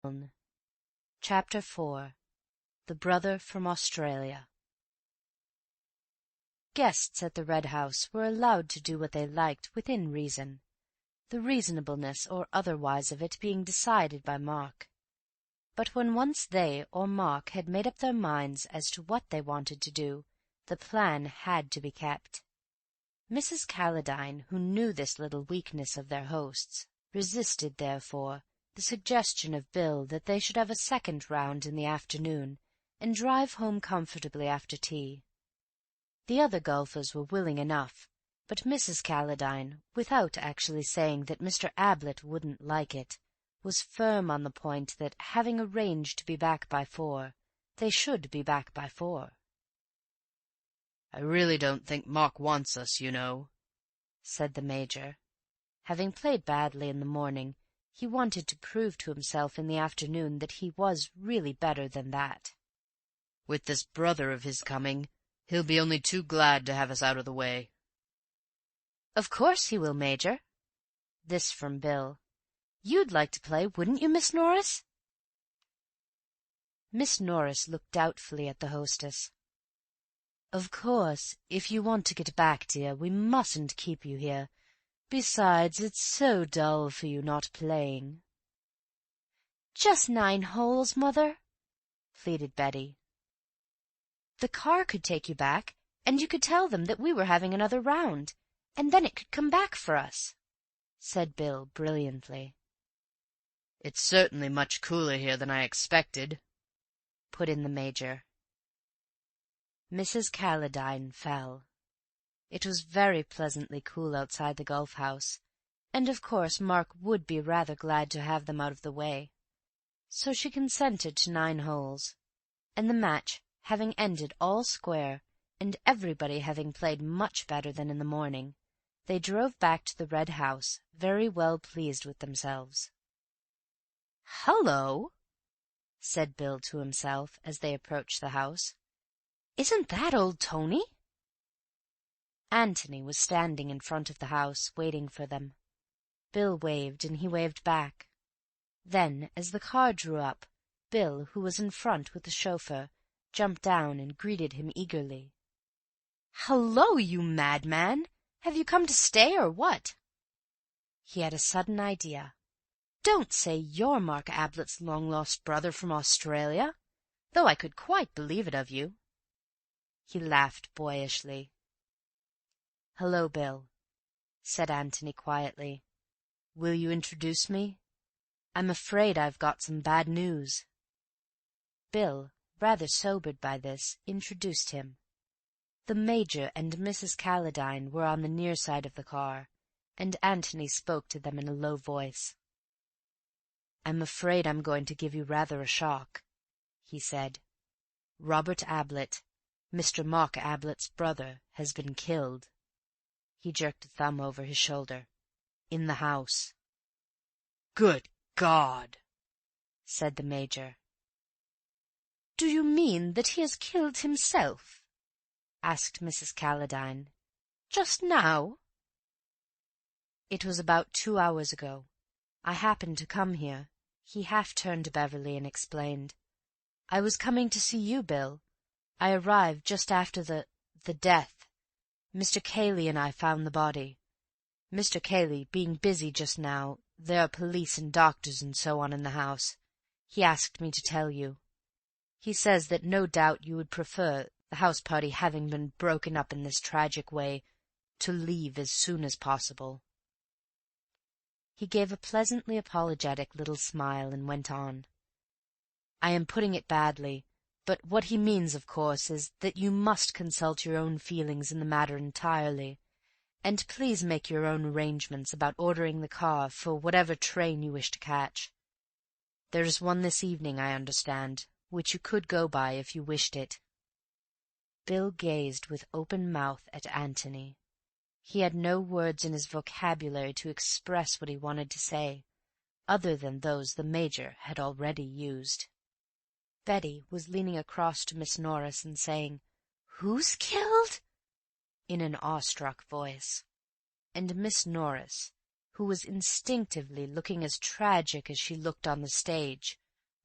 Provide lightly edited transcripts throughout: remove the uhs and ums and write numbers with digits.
A.Milne. Chapter 4. The Brother from Australia. Guests at the Red House were allowed to do what they liked within reason, the reasonableness or otherwise of it being decided by Mark. But when once they or Mark had made up their minds as to what they wanted to do, the plan had to be kept. Mrs. Calladine, who knew this little weakness of their host's, resisted, therefore, the suggestion of Bill that they should have a second round in the afternoon and drive home comfortably after tea. The other golfers were willing enough, but Mrs. Calladine, without actually saying that Mr. Ablett wouldn't like it, was firm on the point that, having arranged to be back by 4, they should be back by 4. "I really don't think Mark wants us, you know," said the Major. Having played badly in the morning, he wanted to prove to himself in the afternoon that he was really better than that. "With this brother of his coming, he'll be only too glad to have us out of the way." "Of course he will, Major." This from Bill. "You'd like to play, wouldn't you, Miss Norris?" Miss Norris looked doubtfully at the hostess. "Of course, if you want to get back, dear, we mustn't keep you here. Besides, it's so dull for you not playing." "Just 9 holes, Mother," pleaded Betty. "The car could take you back, and you could tell them that we were having another round, and then it could come back for us," said Bill brilliantly. "It's certainly much cooler here than I expected," put in the Major. Mrs. Calladine fell. It was very pleasantly cool outside the golf-house, and of course Mark would be rather glad to have them out of the way. So she consented to 9 holes, and the match having ended all square, and everybody having played much better than in the morning, they drove back to the Red House, very well pleased with themselves. "Hullo!" said Bill to himself as they approached the house. "Isn't that old Tony?" Antony was standing in front of the house, waiting for them. Bill waved, and he waved back. Then, as the car drew up, Bill, who was in front with the chauffeur, jumped down and greeted him eagerly. "Hullo, you madman! Have you come to stay, or what?" He had a sudden idea. "Don't say you're Mark Ablett's long-lost brother from Australia, though I could quite believe it of you." He laughed boyishly. "Hello, Bill," said Antony quietly. "Will you introduce me? I'm afraid I've got some bad news." Bill, rather sobered by this, introduced him. The Major and Mrs. Calladine were on the near side of the car, and Antony spoke to them in a low voice. "I'm afraid I'm going to give you rather a shock," he said. "Robert Ablett, Mr. Mark Ablett's brother, has been killed." He jerked a thumb over his shoulder. "In the house." "Good God!" said the Major. "Do you mean that he has killed himself?" asked Mrs. Calladine. "Just now?" "It was about 2 hours ago. I happened to come here." He half turned to Beverly and explained. "I was coming to see you, Bill. I arrived just after the death. Mr. Cayley and I found the body. Mr. Cayley being busy just now, there are police and doctors and so on in the house. He asked me to tell you. He says that no doubt you would prefer, the house party having been broken up in this tragic way, to leave as soon as possible." He gave a pleasantly apologetic little smile and went on. "I am putting it badly, but what he means, of course, is that you must consult your own feelings in the matter entirely, and please make your own arrangements about ordering the car for whatever train you wish to catch. There is one this evening, I understand, which you could go by if you wished it." Bill gazed with open mouth at Antony. He had no words in his vocabulary to express what he wanted to say, other than those the Major had already used. Betty was leaning across to Miss Norris and saying, "Who's killed?" in an awestruck voice, and Miss Norris, who was instinctively looking as tragic as she looked on the stage,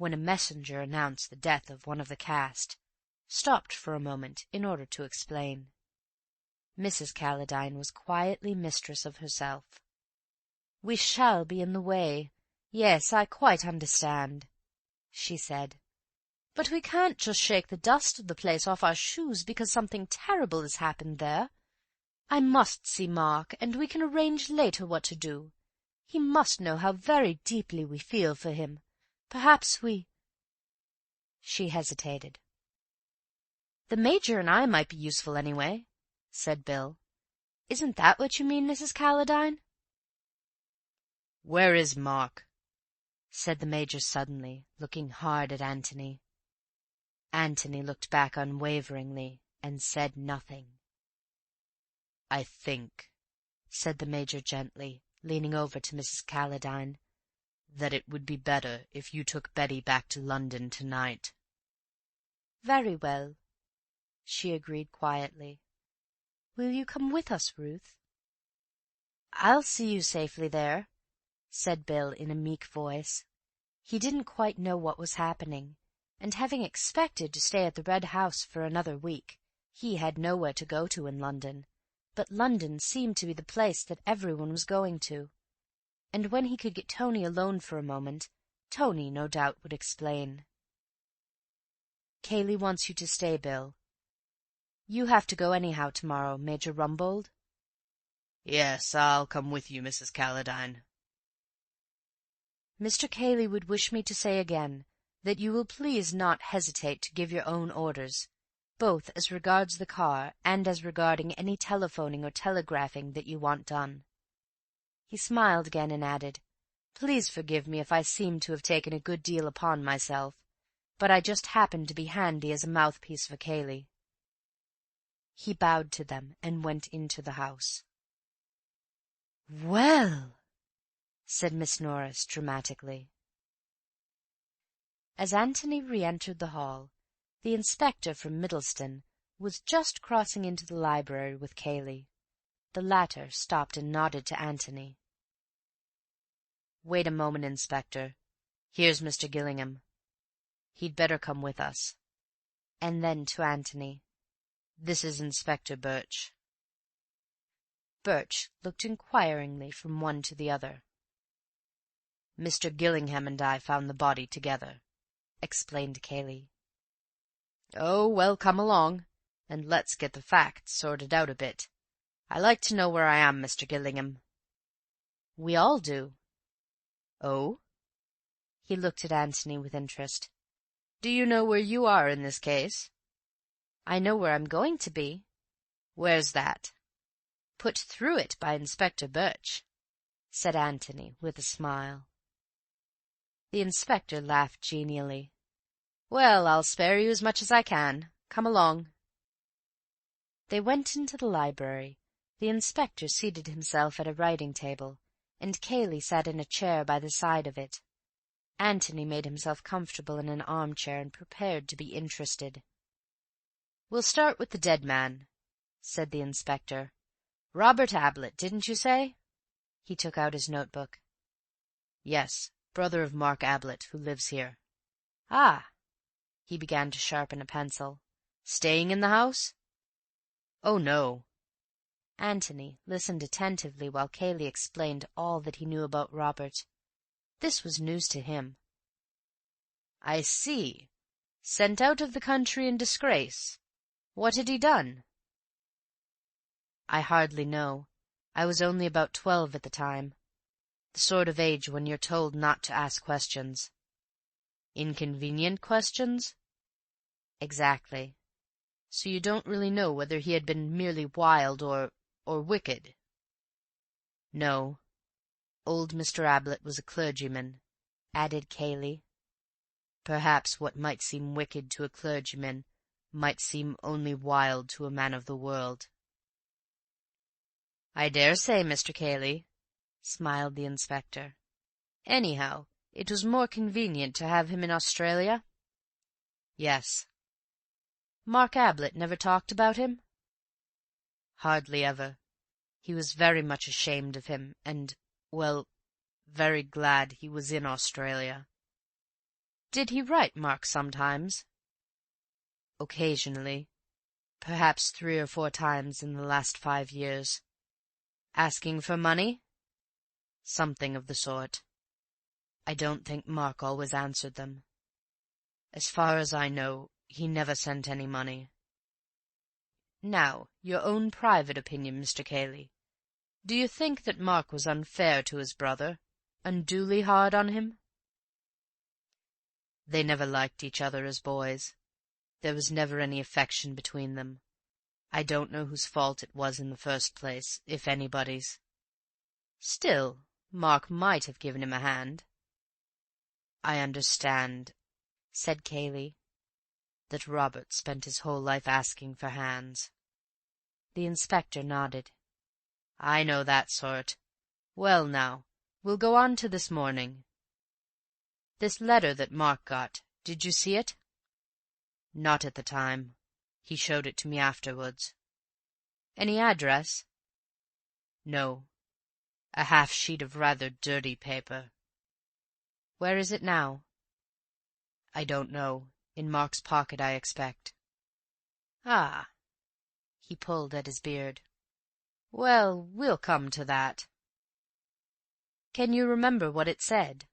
when a messenger announced the death of one of the cast, stopped for a moment in order to explain. Mrs. Calladine was quietly mistress of herself. "We shall be in the way. Yes, I quite understand," she said. "But we can't just shake the dust of the place off our shoes because something terrible has happened there. I must see Mark, and we can arrange later what to do. He must know how very deeply we feel for him. Perhaps we—" She hesitated. "The Major and I might be useful anyway," said Bill. "Isn't that what you mean, Mrs. Calladine?" "Where is Mark?" said the Major suddenly, looking hard at Antony. Antony looked back unwaveringly and said nothing. "I think," said the Major gently, leaning over to Mrs. Calladine, "that it would be better if you took Betty back to London tonight." "Very well," she agreed quietly. "Will you come with us, Ruth?" "I'll see you safely there," said Bill in a meek voice. He didn't quite know what was happening, and having expected to stay at the Red House for another week, he had nowhere to go to in London, but London seemed to be the place that everyone was going to, and when he could get Tony alone for a moment, Tony no doubt would explain. "Cayley wants you to stay, Bill. You have to go anyhow tomorrow, Major Rumbold?" "Yes, I'll come with you, Mrs. Calladine." "Mr. Cayley would wish me to say again that you will please not hesitate to give your own orders, both as regards the car and as regarding any telephoning or telegraphing that you want done." He smiled again and added, "Please forgive me if I seem to have taken a good deal upon myself, but I just happened to be handy as a mouthpiece for Cayley." He bowed to them and went into the house. "Well," said Miss Norris dramatically. As Antony re-entered the hall, the inspector from Middleston was just crossing into the library with Cayley. The latter stopped and nodded to Antony. "Wait a moment, Inspector. Here's Mr. Gillingham. He'd better come with us." And then to Antony, "This is Inspector Birch." Birch looked inquiringly from one to the other. "Mr. Gillingham and I found the body together," explained Cayley. "Oh, well, come along, and let's get the facts sorted out a bit. I like to know where I am, Mr. Gillingham." "We all do." "Oh?" He looked at Antony with interest. "Do you know where you are in this case?" "I know where I'm going to be." "Where's that?" "Put through it by Inspector Birch," said Antony with a smile. The inspector laughed genially. "Well, I'll spare you as much as I can. Come along." They went into the library. The inspector seated himself at a writing table, and Cayley sat in a chair by the side of it. Antony made himself comfortable in an armchair and prepared to be interested. "We'll start with the dead man," said the inspector. "Robert Ablett, didn't you say?" He took out his notebook. "Yes, brother of Mark Ablett, who lives here." "Ah." He began to sharpen a pencil. "Staying in the house?" "Oh, no." Antony listened attentively while Cayley explained all that he knew about Robert. This was news to him. "I see. Sent out of the country in disgrace. What had he done?" "I hardly know. I was only about 12 at the time. The sort of age when you're told not to ask questions." "Inconvenient questions?" "Exactly." "So you don't really know whether he had been merely wild or wicked?" "No. Old Mr. Ablett was a clergyman," added Cayley. "Perhaps what might seem wicked to a clergyman might seem only wild to a man of the world." "I dare say, Mr. Cayley," smiled the inspector. "Anyhow, it was more convenient to have him in Australia?" "Yes." "Mark Ablett never talked about him?" "Hardly ever. He was very much ashamed of him, and, well, very glad he was in Australia." Did he write Mark sometimes? Occasionally. Perhaps 3 or 4 times in the last 5 years. Asking for money? Something of the sort. I don't think Mark always answered them. As far as I know, he never sent any money. Now, your own private opinion, Mr. Cayley. Do you think that Mark was unfair to his brother, unduly hard on him? They never liked each other as boys. There was never any affection between them. I don't know whose fault it was in the first place, if anybody's. Still, Mark might have given him a hand. I understand, said Cayley, that Robert spent his whole life asking for hands. The inspector nodded. I know that sort. Well now, we'll go on to this morning. This letter that Mark got, did you see it? Not at the time. He showed it to me afterwards. Any address? No. A half sheet of rather dirty paper. Where is it now? I don't know. In Mark's pocket, I expect. Ah. He pulled at his beard. Well, we'll come to that. Can you remember what it said?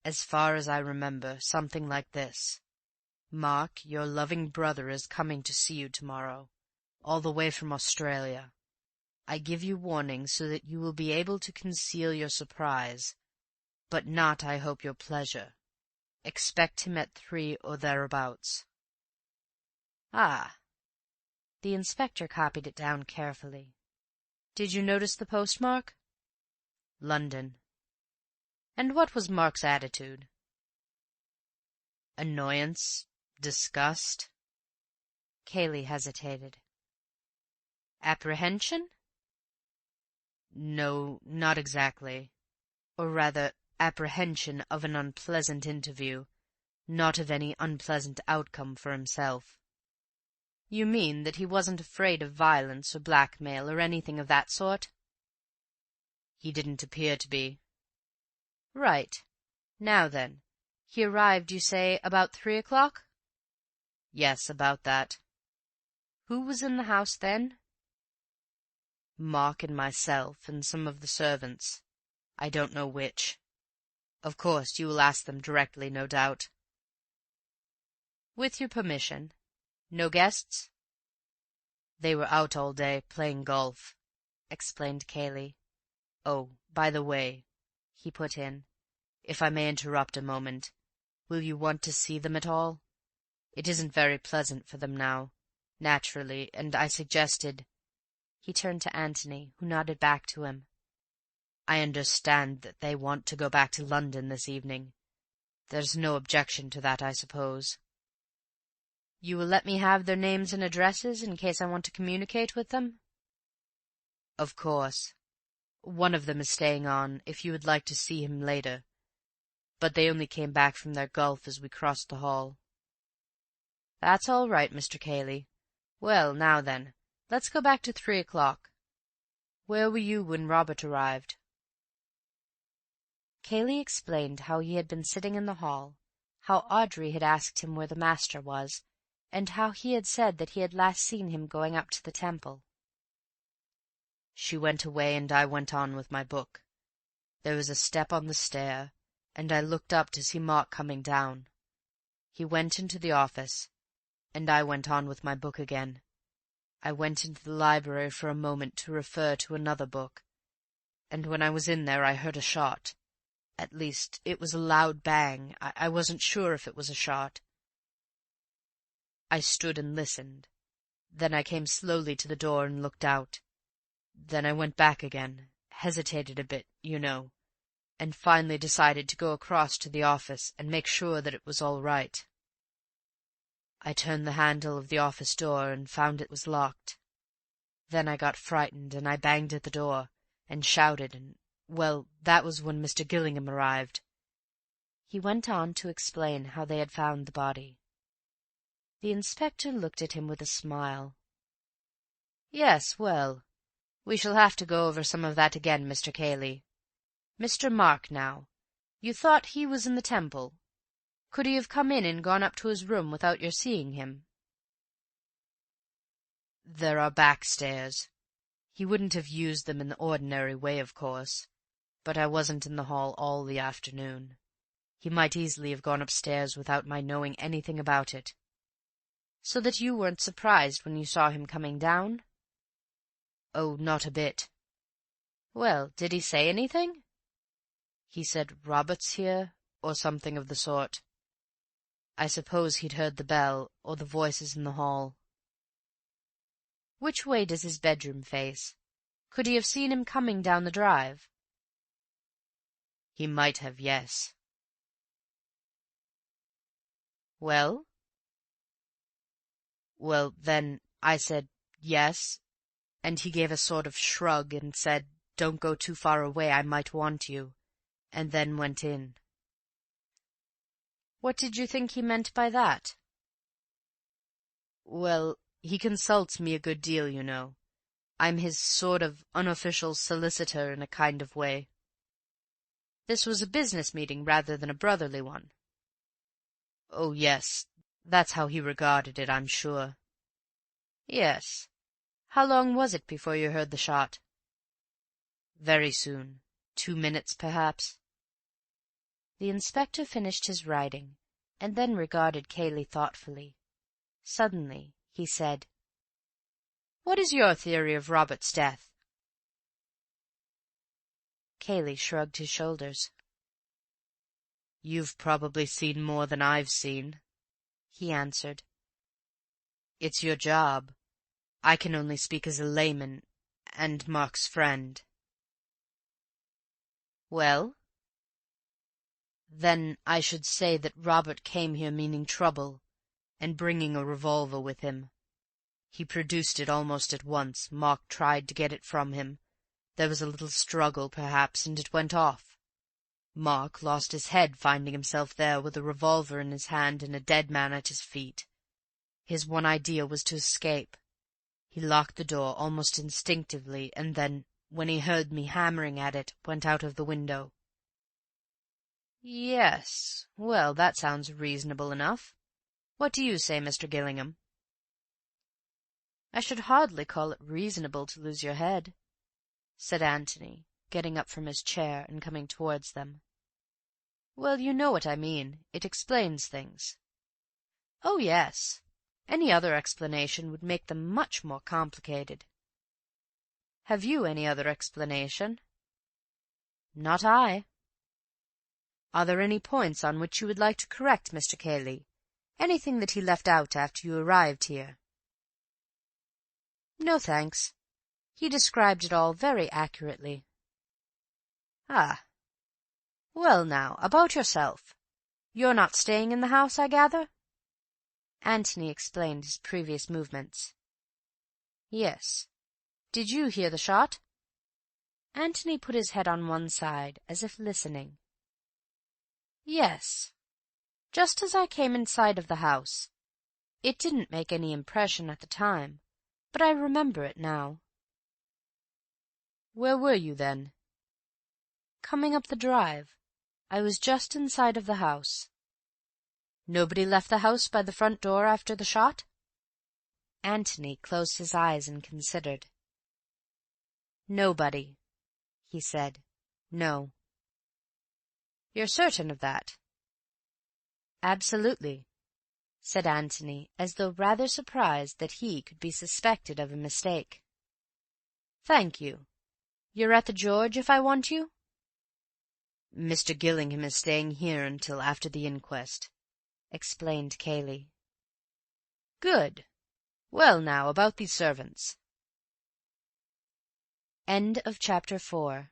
As far as I remember, something like this. Mark, your loving brother is coming to see you tomorrow, all the way from Australia. I give you warning so that you will be able to conceal your surprise, but not, I hope, your pleasure. Expect him at 3 or thereabouts. Ah. The inspector copied it down carefully. Did you notice the postmark? London. And what was Mark's attitude? Annoyance, disgust. Cayley hesitated. Apprehension? No, not exactly. Or rather, apprehension of an unpleasant interview, not of any unpleasant outcome for himself. You mean that he wasn't afraid of violence or blackmail or anything of that sort? He didn't appear to be. Right. Now then, he arrived, you say, about 3 o'clock? Yes, about that. Who was in the house then? Mark and myself and some of the servants. I don't know which. Of course, you will ask them directly, no doubt. With your permission. No guests? They were out all day, playing golf, explained Cayley. Oh, by the way, he put in, if I may interrupt a moment, will you want to see them at all? It isn't very pleasant for them now, naturally, and I suggested— He turned to Antony, who nodded back to him. I understand that they want to go back to London this evening. There's no objection to that, I suppose. You will let me have their names and addresses in case I want to communicate with them? Of course. One of them is staying on, if you would like to see him later, but they only came back from their golf as we crossed the hall. That's all right, Mr. Cayley. Well, now then, let's go back to 3 o'clock. Where were you when Robert arrived? Cayley explained how he had been sitting in the hall, how Audrey had asked him where the master was, and how he had said that he had last seen him going up to the temple. She went away, and I went on with my book. There was a step on the stair, and I looked up to see Mark coming down. He went into the office, and I went on with my book again. I went into the library for a moment to refer to another book, and when I was in there I heard a shot. At least, it was a loud bang. I wasn't sure if it was a shot. I stood and listened. Then I came slowly to the door and looked out. Then I went back again, hesitated a bit, you know, and finally decided to go across to the office and make sure that it was all right. I turned the handle of the office door and found it was locked. Then I got frightened, and I banged at the door, and shouted, and, well, that was when Mr. Gillingham arrived. He went on to explain how they had found the body. The inspector looked at him with a smile. Yes, well, we shall have to go over some of that again, Mr. Cayley. Mr. Mark, now, you thought he was in the temple, Could he have come in and gone up to his room without your seeing him?" "There are back stairs. He wouldn't have used them in the ordinary way, of course, but I wasn't in the hall all the afternoon. He might easily have gone upstairs without my knowing anything about it." "So that you weren't surprised when you saw him coming down?" "Oh, not a bit." "Well, did he say anything?" "He said 'Robert's here,' or something of the sort. I suppose he'd heard the bell, or the voices in the hall." "Which way does his bedroom face? Could he have seen him coming down the drive?" "He might have, yes." "Well?" "Well, then I said, 'Yes,' and he gave a sort of shrug and said, 'Don't go too far away, I might want you,' and then went in." "What did you think he meant by that?" "Well, he consults me a good deal, you know. I'm his sort of unofficial solicitor in a kind of way." "This was a business meeting rather than a brotherly one." "Oh, yes, that's how he regarded it, I'm sure." "Yes. How long was it before you heard the shot?" "Very soon. 2 minutes, perhaps." The inspector finished his writing, and then regarded Cayley thoughtfully. Suddenly he said, "What is your theory of Robert's death?" Cayley shrugged his shoulders. "You've probably seen more than I've seen," he answered. "It's your job. I can only speak as a layman, and Mark's friend." "Well?" "Then I should say that Robert came here meaning trouble, and bringing a revolver with him. He produced it almost at once. Mark tried to get it from him. There was a little struggle, perhaps, and it went off. Mark lost his head finding himself there with a revolver in his hand and a dead man at his feet. His one idea was to escape. He locked the door almost instinctively, and then, when he heard me hammering at it, went out of the window." "Yes. Well, that sounds reasonable enough. What do you say, Mr. Gillingham?" "I should hardly call it reasonable to lose your head," said Antony, getting up from his chair and coming towards them. "Well, you know what I mean. It explains things." "Oh, yes. Any other explanation would make them much more complicated." "Have you any other explanation?" "Not I." "Are there any points on which you would like to correct Mr. Cayley? Anything that he left out after you arrived here?" "No, thanks. He described it all very accurately." "Ah. Well, now, about yourself. You're not staying in the house, I gather?" Antony explained his previous movements. "Yes. Did you hear the shot?" Antony put his head on one side, as if listening. "Yes. Just as I came in sight of the house. It didn't make any impression at the time, but I remember it now." "Where were you then?" "Coming up the drive. I was just inside of the house." "Nobody left the house by the front door after the shot?" Antony closed his eyes and considered. "Nobody," he said. "No." "You're certain of that?" "Absolutely," said Antony, as though rather surprised that he could be suspected of a mistake. "Thank you. You're at the George if I want you?" "Mr. Gillingham is staying here until after the inquest," explained Cayley. "Good. Well, now, about these servants." End of chapter 4